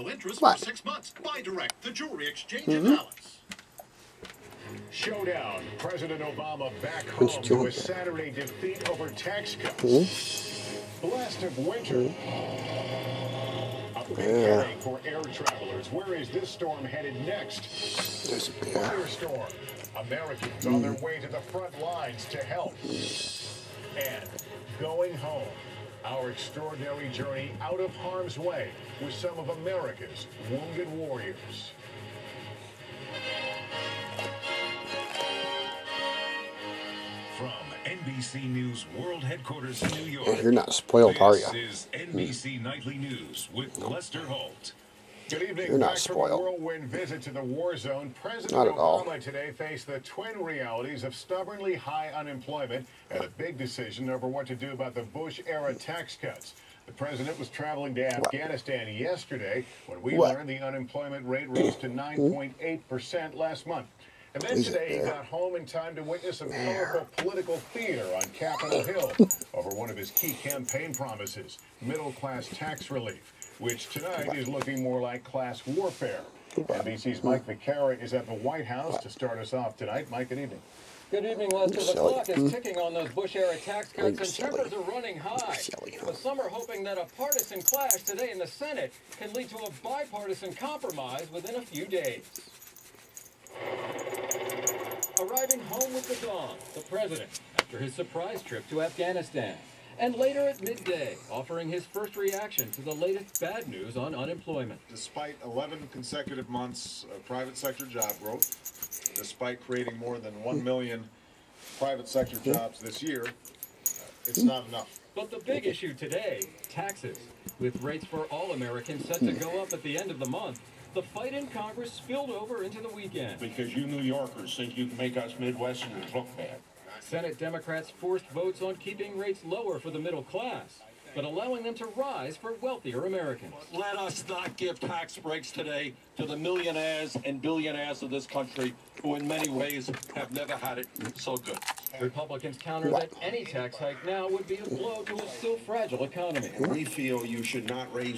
Interest for 6 months. Buy direct. The jewelry exchange in Dallas. Showdown. President Obama back home to a Saturday defeat over tax cuts. Blast of winter. A big headache for air travelers. Where is this storm headed next? Firestorm. Americans on their way to the front lines to help. And going home. Our extraordinary journey out of harm's way with some of America's wounded warriors. From NBC News World Headquarters in New York. You're not spoiled, are you? This is NBC Nightly News with Lester Holt. Good evening. You're not Back spoiled. from a whirlwind visit to the war zone, President Not at all. Obama today faced the twin realities of stubbornly high unemployment and a big decision over what to do about the Bush-era tax cuts. The president was traveling to Afghanistan yesterday when we learned the unemployment rate rose to 9.8% last month. And then today he got home in time to witness some colorful political theater on Capitol Hill over one of his key campaign promises, middle-class tax relief, which tonight is looking more like class warfare. NBC's Mike Vicara is at the White House to start us off tonight. Mike, good evening. Good evening, Lester. The clock is ticking on those Bush-era tax cuts, and tempers are running high. But some are hoping that a partisan clash today in the Senate can lead to a bipartisan compromise within a few days. Arriving home with the dawn, the president, after his surprise trip to Afghanistan. And later at midday, offering his first reaction to the latest bad news on unemployment. Despite 11 consecutive months of private sector job growth, despite creating more than 1 million private sector jobs this year, it's not enough. But the big issue today, taxes. With rates for all Americans set to go up at the end of the month, the fight in Congress spilled over into the weekend. Because you New Yorkers think you can make us Midwesterners look bad. Senate Democrats forced votes on keeping rates lower for the middle class, but allowing them to rise for wealthier Americans. Let us not give tax breaks today to the millionaires and billionaires of this country who in many ways have never had it so good. Republicans counter that any tax hike now would be a blow to a still fragile economy. We feel you should not raise